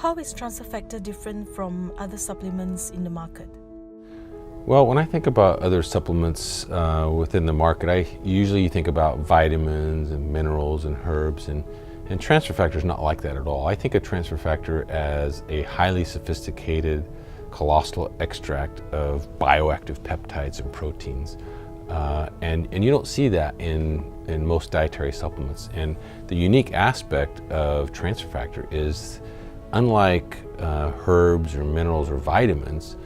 How is transfer factor different from other supplements in the market? Well, when I think about other supplements within the market, I usually think about vitamins and minerals and herbs, and transfer factor is not like that at all. I think of transfer factor as a highly sophisticated colossal extract of bioactive peptides and proteins. And you don't see that in most dietary supplements. And the unique aspect of transfer factor is, unlike herbs or minerals or vitamins,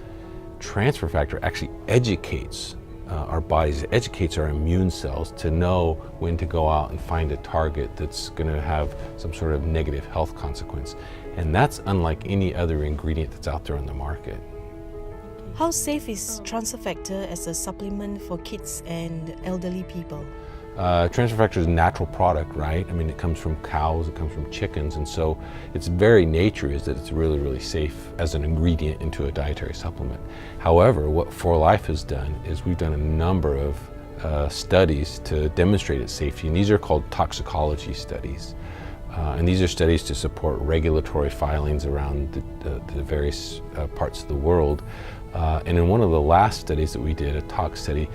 transfer factor actually educates our bodies, it educates our immune cells to know when to go out and find a target that's going to have some sort of negative health consequence. And that's unlike any other ingredient that's out there on the market. How safe is transfer factor as a supplement for kids and elderly people? Transfer factor is a natural product, right? I mean, it comes from cows, it comes from chickens, and so its very nature is that it's really, really safe as an ingredient into a dietary supplement. However, what 4Life has done is we've done a number of studies to demonstrate its safety, and these are called toxicology studies. And these are studies to support regulatory filings around the various parts of the world. And in one of the last studies that we did, a tox study,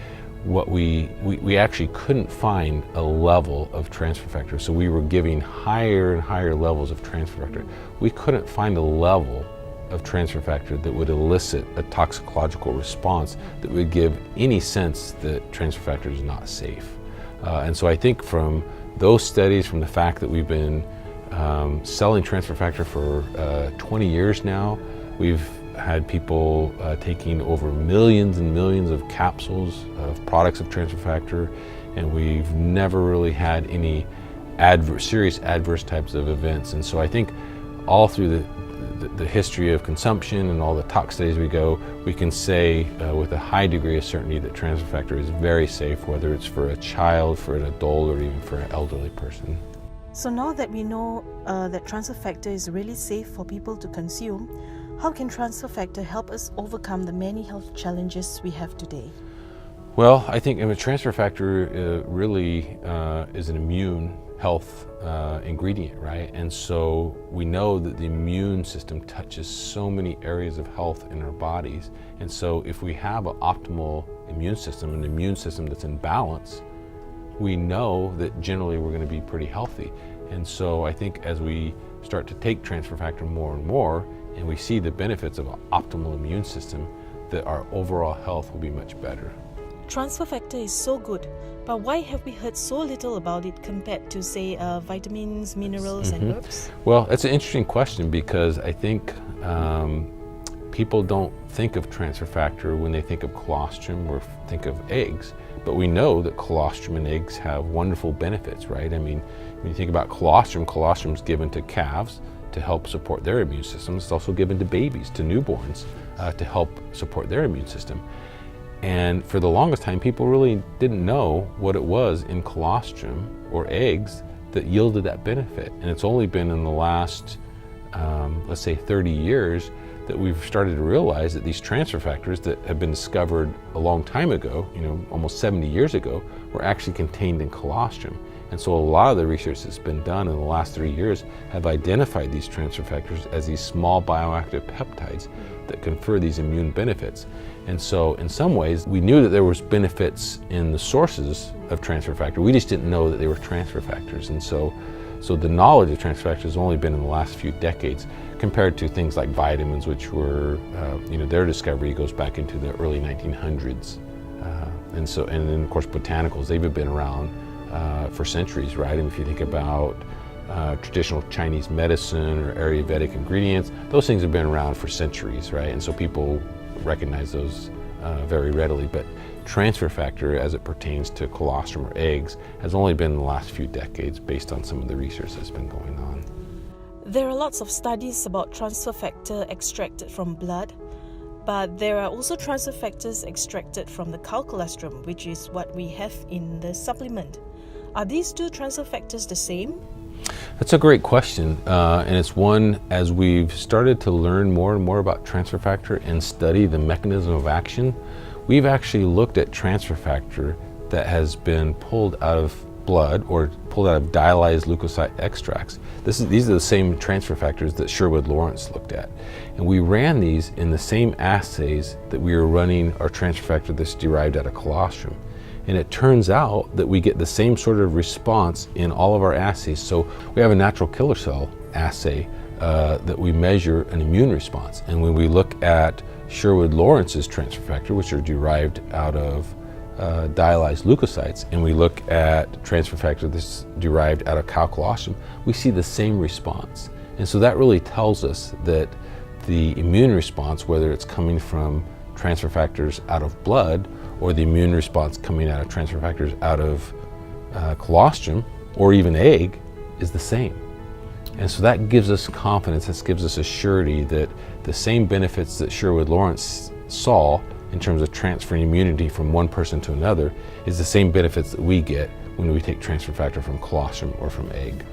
what we actually couldn't find a level of transfer factor. So we were giving higher and higher levels of transfer factor. We couldn't find a level of transfer factor that would elicit a toxicological response that would give any sense that transfer factor is not safe. And so I think from those studies, from the fact that we've been selling transfer factor for 20 years now, we've had people taking over millions and millions of capsules of products of transfer factor, and we've never really had any serious adverse types of events. And so I think all through the history of consumption and all the tox studies we can say with a high degree of certainty that transfer factor is very safe, whether it's for a child, for an adult, or even for an elderly person. So now that we know that transfer factor is really safe for people to consume, how can transfer factor help us overcome the many health challenges we have today? Well, I think transfer factor really is an immune health ingredient, right? And so we know that the immune system touches so many areas of health in our bodies. And so if we have an optimal immune system, an immune system that's in balance, we know that generally we're going to be pretty healthy. And so I think as we start to take transfer factor more and more, and we see the benefits of an optimal immune system, that our overall health will be much better. Transfer factor is so good, but why have we heard so little about it compared to, say, vitamins, minerals, and herbs? Well, that's an interesting question, because I think people don't think of transfer factor when they think of colostrum or think of eggs. But we know that colostrum and eggs have wonderful benefits, right? I mean, when you think about colostrum, colostrum is given to calves to help support their immune system. It's also given to babies, to newborns, to help support their immune system. And for the longest time, people really didn't know what it was in colostrum or eggs that yielded that benefit. And it's only been in the last, let's say 30 years, that we've started to realize that these transfer factors that have been discovered a long time ago, almost 70 years ago, were actually contained in colostrum. And so a lot of the research that's been done in the last 3 years have identified these transfer factors as these small bioactive peptides that confer these immune benefits. And so in some ways, we knew that there was benefits in the sources of transfer factor. We just didn't know that they were transfer factors. And so the knowledge of transfer factors has only been in the last few decades, compared to things like vitamins, which were, their discovery goes back into the early 1900s. And then of course botanicals, they've been around for centuries, right? And if you think about traditional Chinese medicine or Ayurvedic ingredients, those things have been around for centuries, right? And so people recognize those very readily. But transfer factor, as it pertains to colostrum or eggs, has only been in the last few decades based on some of the research that's been going on. There are lots of studies about transfer factor extracted from blood, but there are also transfer factors extracted from the cow colostrum, which is what we have in the supplement. Are these two transfer factors the same? That's a great question, and it's one, as we've started to learn more and more about transfer factor and study the mechanism of action, we've actually looked at transfer factor that has been pulled out of blood or pulled out of dialyzed leukocyte extracts. These are the same transfer factors that Sherwood-Lawrence looked at. And we ran these in the same assays that we were running our transfer factor that's derived out of colostrum. And it turns out that we get the same sort of response in all of our assays. So we have a natural killer cell assay that we measure an immune response. And when we look at Sherwood-Lawrence's transfer factor, which are derived out of dialyzed leukocytes, and we look at transfer factor that's derived out of cow colostrum, we see the same response. And so that really tells us that the immune response, whether it's coming from transfer factors out of blood or the immune response coming out of transfer factors out of colostrum or even egg, is the same. And so that gives us confidence, that gives us a surety that the same benefits that Sherwood-Lawrence saw in terms of transferring immunity from one person to another is the same benefits that we get when we take transfer factor from colostrum or from egg.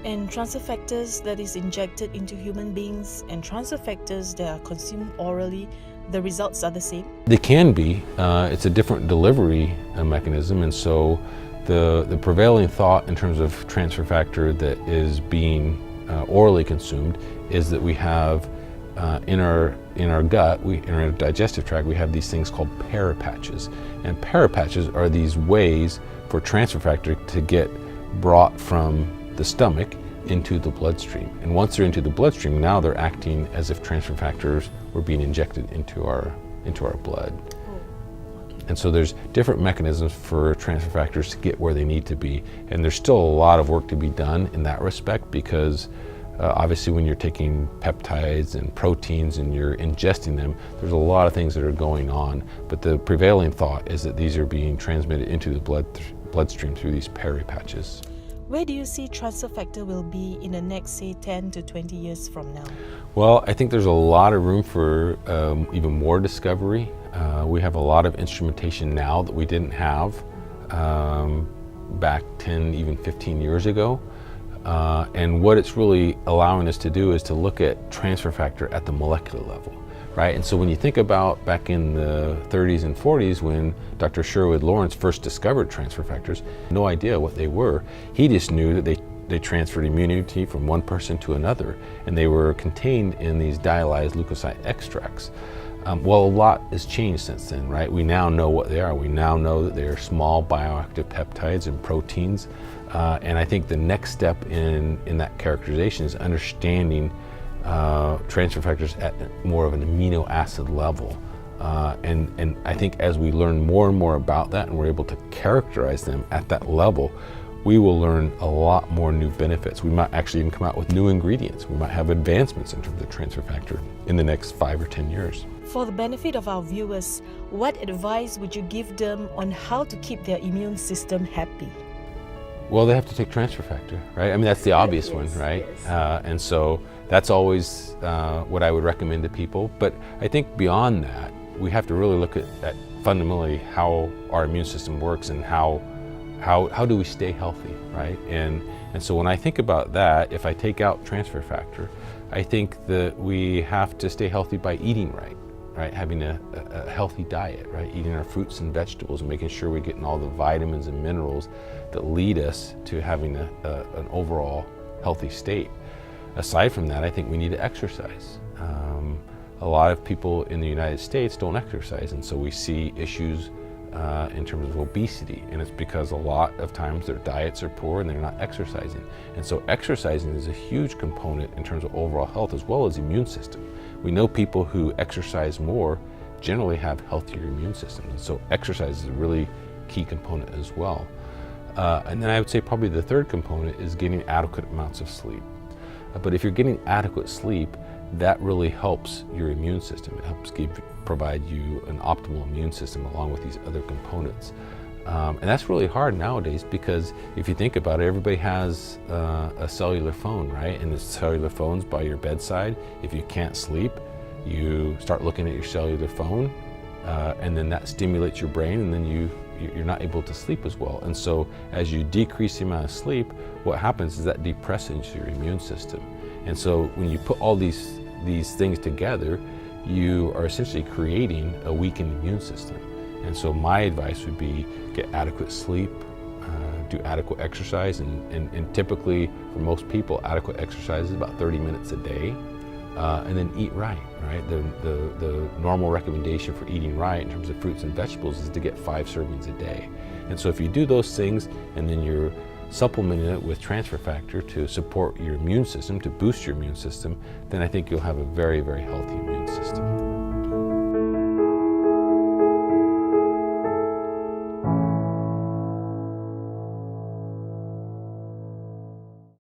And transfer factors that is injected into human beings and transfer factors that are consumed orally, the results are the same? They can be. It's a different delivery mechanism, and so the prevailing thought in terms of transfer factor that is being orally consumed is that we have in our gut, in our digestive tract, we have these things called parapatches. And parapatches are these ways for transfer factor to get brought from the stomach into the bloodstream. And once they're into the bloodstream, now they're acting as if transfer factors were being injected into our blood. And so there's different mechanisms for transfer factors to get where they need to be. And there's still a lot of work to be done in that respect because obviously when you're taking peptides and proteins and you're ingesting them, there's a lot of things that are going on. But the prevailing thought is that these are being transmitted into the bloodstream through these parapatches. Where do you see transfer factor will be in the next, say, 10 to 20 years from now? Well, I think there's a lot of room for even more discovery. We have a lot of instrumentation now that we didn't have back 10, even 15 years ago. And what it's really allowing us to do is to look at transfer factor at the molecular level, right? And so when you think about back in the 30s and 40s when Dr. Sherwood-Lawrence first discovered transfer factors, no idea what they were. He just knew that they transferred immunity from one person to another, and they were contained in these dialyzed leukocyte extracts. Well, a lot has changed since then, right? We now know what they are. We now know that they are small bioactive peptides and proteins. And I think the next step in that characterization is understanding transfer factors at more of an amino acid level. And I think as we learn more and more about that and we're able to characterize them at that level, we will learn a lot more new benefits. We might actually even come out with new ingredients. We might have advancements in terms of transfer factor in the next 5 or 10 years. For the benefit of our viewers, what advice would you give them on how to keep their immune system happy? Well, they have to take transfer factor, right? I mean, that's the obvious one, right? Yes. And so that's always what I would recommend to people. But I think beyond that, we have to really look at fundamentally how our immune system works and how do we stay healthy, right? And so when I think about that, if I take out transfer factor, I think that we have to stay healthy by eating right? Having a healthy diet, right? Eating our fruits and vegetables and making sure we're getting all the vitamins and minerals that lead us to having an overall healthy state. Aside from that, I think we need to exercise. A lot of people in the United States don't exercise, and so we see issues in terms of obesity, and it's because a lot of times their diets are poor and they're not exercising. And so exercising is a huge component in terms of overall health as well as immune system. We know people who exercise more generally have healthier immune systems, and so exercise is a really key component as well. And then I would say probably the third component is getting adequate amounts of sleep. But if you're getting adequate sleep, that really helps your immune system. It helps provide you an optimal immune system along with these other components. And that's really hard nowadays because if you think about it, everybody has a cellular phone, right? And the cellular phone's by your bedside. If you can't sleep, you start looking at your cellular phone, and then that stimulates your brain, and then you're not able to sleep as well. And so as you decrease the amount of sleep, what happens is that depresses your immune system. And so when you put all these things together, you are essentially creating a weakened immune system. And so my advice would be get adequate sleep, do adequate exercise, and typically for most people, adequate exercise is about 30 minutes a day, and then eat right. The normal recommendation for eating right in terms of fruits and vegetables is to get 5 servings a day. And so if you do those things and then you're supplementing it with transfer factor to support your immune system, to boost your immune system, then I think you'll have a very, very healthy immune system.